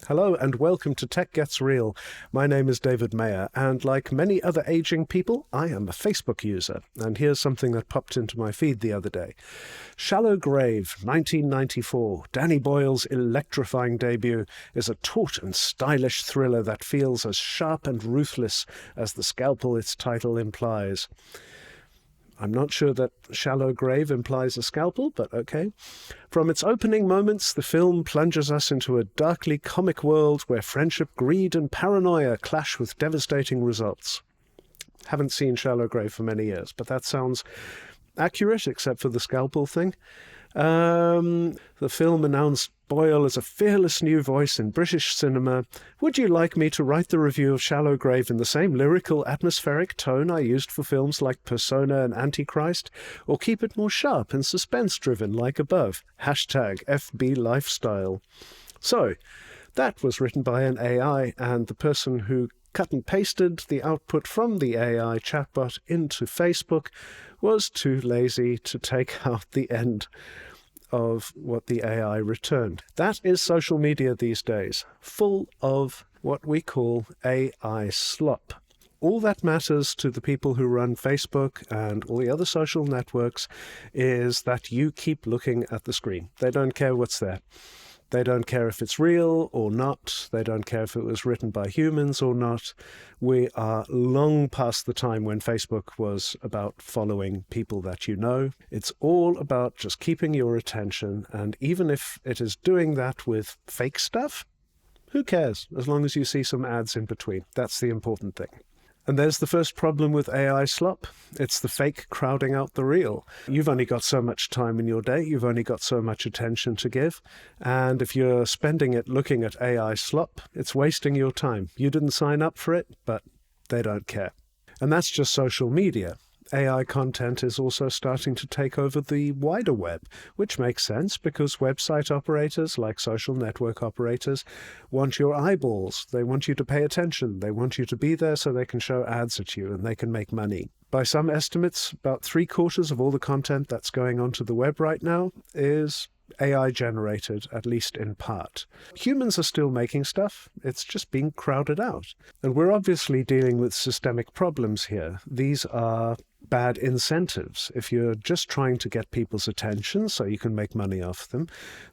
Hello and welcome to Tech Gets Real. My name is David Meyer, and like many other aging people, I am a Facebook user. And here's something that popped into my feed the other day. Shallow Grave, 1994, Danny Boyle's electrifying debut, is a taut and stylish thriller that feels as sharp and ruthless as the scalpel its title implies. I'm not sure that Shallow Grave implies a scalpel, but okay. From its opening moments, the film plunges us into a darkly comic world where friendship, greed, and paranoia clash with devastating results. Haven't seen Shallow Grave for many years, but that sounds accurate, except for the scalpel thing. The film announced Boyle as a fearless new voice in British cinema. Would you like me to write the review of Shallow Grave in the same lyrical, atmospheric tone I used for films like Persona and Antichrist, or keep it more sharp and suspense-driven like above? #FB Lifestyle. So, that was written by an AI, and the person who cut and pasted the output from the AI chatbot into Facebook was too lazy to take out the end of what the AI returned. That is social media these days, full of what we call AI slop. All that matters to the people who run Facebook and all the other social networks is that you keep looking at the screen. They don't care what's there. They don't care if it's real or not. They don't care if it was written by humans or not. We are long past the time when Facebook was about following people that you know. It's all about just keeping your attention. And even if it is doing that with fake stuff, who cares? As long as you see some ads in between. That's the important thing. And there's the first problem with AI slop. It's the fake crowding out the real. You've only got so much time in your day. You've only got so much attention to give. And if you're spending it looking at AI slop, it's wasting your time. You didn't sign up for it, but they don't care. And that's just social media. AI content is also starting to take over the wider web, which makes sense because website operators, like social network operators, want your eyeballs. They want you to pay attention. They want you to be there so they can show ads at you and they can make money. By some estimates, about 3/4 of all the content that's going onto the web right now is AI generated, at least in part. Humans are still making stuff. It's just being crowded out. And we're obviously dealing with systemic problems here. These are bad incentives. If you're just trying to get people's attention so you can make money off them,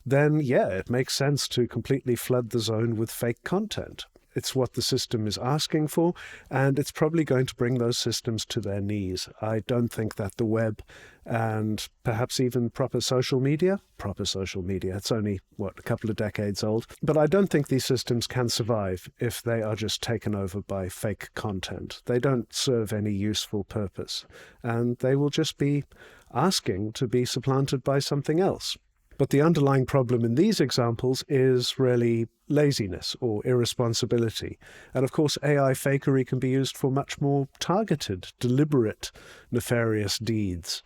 then yeah, it makes sense to completely flood the zone with fake content. It's what the system is asking for, and it's probably going to bring those systems to their knees. I don't think that the web and perhaps even proper social media, it's only, a couple of decades old, but I don't think these systems can survive if they are just taken over by fake content. They don't serve any useful purpose, and they will just be asking to be supplanted by something else. But the underlying problem in these examples is really laziness or irresponsibility. And of course, AI fakery can be used for much more targeted, deliberate, nefarious deeds,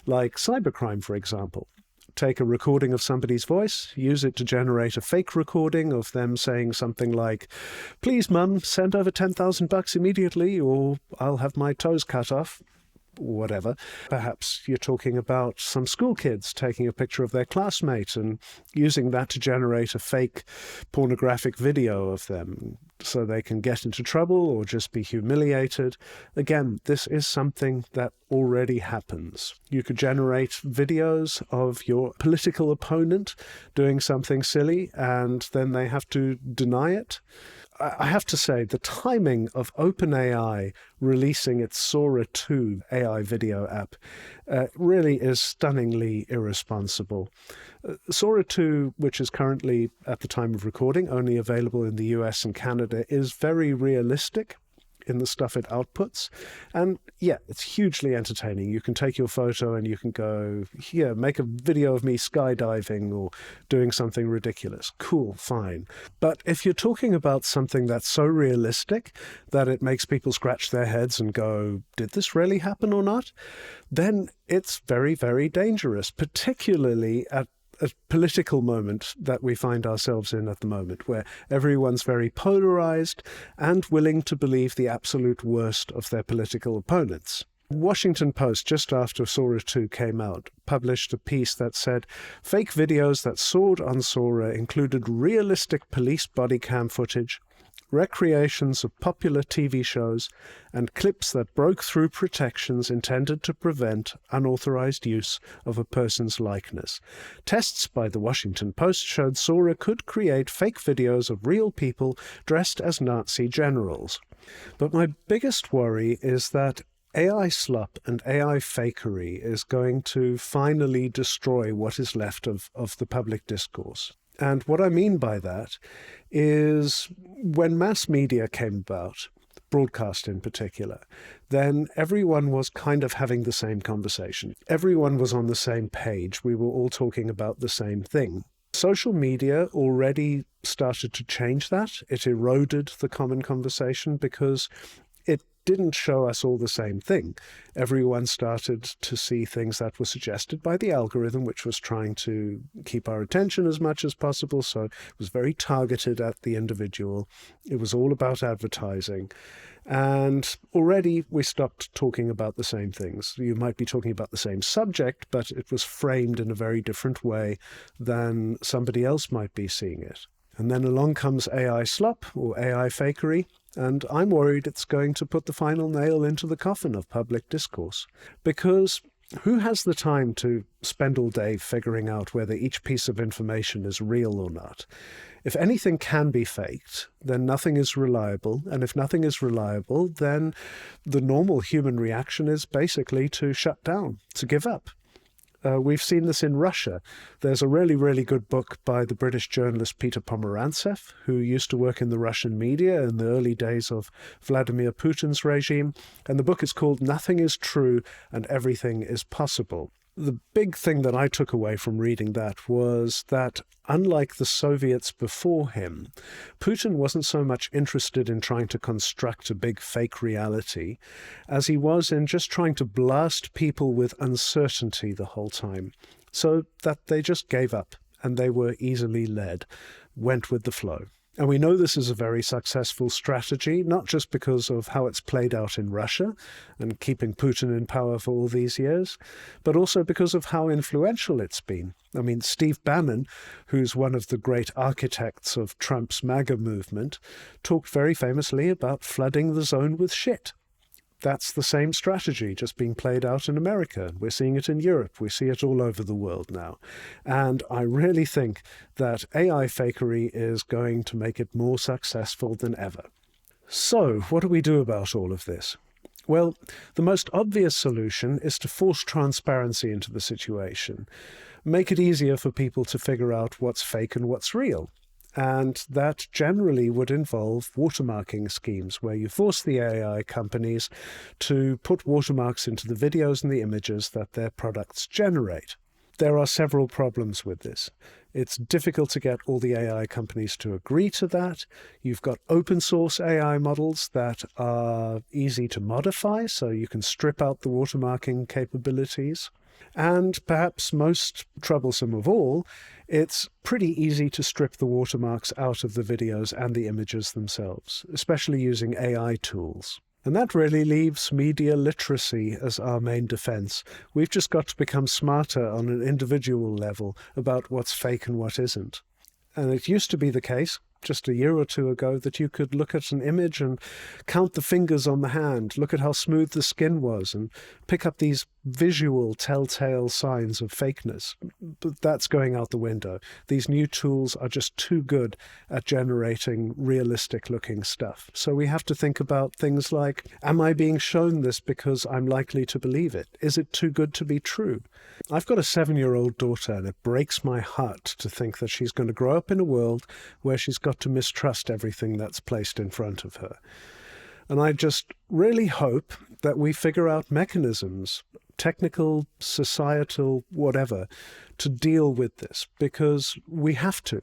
like cybercrime, for example. Take a recording of somebody's voice, use it to generate a fake recording of them saying something like, "Please, Mum, send over $10,000 immediately or I'll have my toes cut off." Whatever. Perhaps you're talking about some school kids taking a picture of their classmate and using that to generate a fake pornographic video of them so they can get into trouble or just be humiliated. Again, this is something that already happens. You could generate videos of your political opponent doing something silly and then they have to deny it. I have to say, the timing of OpenAI releasing its Sora 2 AI video app really is stunningly irresponsible. Sora 2, which is currently, at the time of recording, only available in the US and Canada, is very realistic in the stuff it outputs. And yeah, it's hugely entertaining. You can take your photo and you can go, here, make a video of me skydiving or doing something ridiculous. Cool, fine. But if you're talking about something that's so realistic that it makes people scratch their heads and go, did this really happen or not? Then it's very, very dangerous, particularly at a political moment that we find ourselves in at the moment, where everyone's very polarized and willing to believe the absolute worst of their political opponents. Washington Post, just after Sora 2 came out, published a piece that said fake videos that soared on Sora included realistic police body cam footage, recreations of popular TV shows, and clips that broke through protections intended to prevent unauthorized use of a person's likeness. Tests by the Washington Post showed Sora could create fake videos of real people dressed as Nazi generals. But my biggest worry is that AI slop and AI fakery is going to finally destroy what is left of the public discourse. And what I mean by that is when mass media came about, broadcast in particular, then everyone was kind of having the same conversation. Everyone was on the same page. We were all talking about the same thing. Social media already started to change that. It eroded the common conversation because it didn't show us all the same thing. Everyone started to see things that were suggested by the algorithm, which was trying to keep our attention as much as possible. So it was very targeted at the individual. It was all about advertising. And already we stopped talking about the same things. You might be talking about the same subject, but it was framed in a very different way than somebody else might be seeing it. And then along comes AI slop or AI fakery, and I'm worried it's going to put the final nail into the coffin of public discourse. Because who has the time to spend all day figuring out whether each piece of information is real or not? If anything can be faked, then nothing is reliable. And if nothing is reliable, then the normal human reaction is basically to shut down, to give up. We've seen this in Russia. There's a really, really good book by the British journalist Peter Pomerantsev, who used to work in the Russian media in the early days of Vladimir Putin's regime. And the book is called Nothing is True and Everything is Possible. The big thing that I took away from reading that was that, unlike the Soviets before him, Putin wasn't so much interested in trying to construct a big fake reality as he was in just trying to blast people with uncertainty the whole time, so that they just gave up and they were easily led, went with the flow. And we know this is a very successful strategy, not just because of how it's played out in Russia and keeping Putin in power for all these years, but also because of how influential it's been. I mean, Steve Bannon, who's one of the great architects of Trump's MAGA movement, talked very famously about flooding the zone with shit. That's the same strategy just being played out in America. We're seeing it in Europe. We see it all over the world now. And I really think that AI fakery is going to make it more successful than ever. So what do we do about all of this? Well, the most obvious solution is to force transparency into the situation. Make it easier for people to figure out what's fake and what's real. And that generally would involve watermarking schemes where you force the AI companies to put watermarks into the videos and the images that their products generate. There are several problems with this. It's difficult to get all the AI companies to agree to that. You've got open source AI models that are easy to modify, so you can strip out the watermarking capabilities. And perhaps most troublesome of all, it's pretty easy to strip the watermarks out of the videos and the images themselves, especially using AI tools. And that really leaves media literacy as our main defense. We've just got to become smarter on an individual level about what's fake and what isn't. And it used to be the case, just a year or two ago, that you could look at an image and count the fingers on the hand, look at how smooth the skin was, and pick up these visual telltale signs of fakeness. But that's going out the window. These new tools are just too good at generating realistic-looking stuff. So we have to think about things like, am I being shown this because I'm likely to believe it? Is it too good to be true? I've got a 7-year-old daughter, and it breaks my heart to think that she's going to grow up in a world where she's got to mistrust everything that's placed in front of her. And I just really hope that we figure out mechanisms, technical, societal, whatever, to deal with this, because we have to.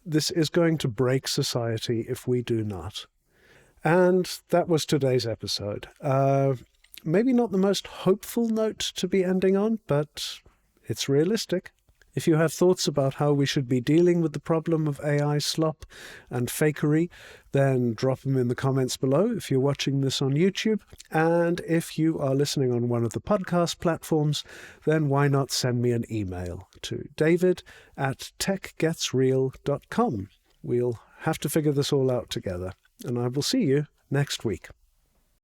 This is going to break society if we do not. And that was today's episode. Maybe not the most hopeful note to be ending on, but it's realistic. If you have thoughts about how we should be dealing with the problem of AI slop and fakery, then drop them in the comments below if you're watching this on YouTube. And if you are listening on one of the podcast platforms, then why not send me an email to david@techgetsreal.com. We'll have to figure this all out together, and I will see you next week.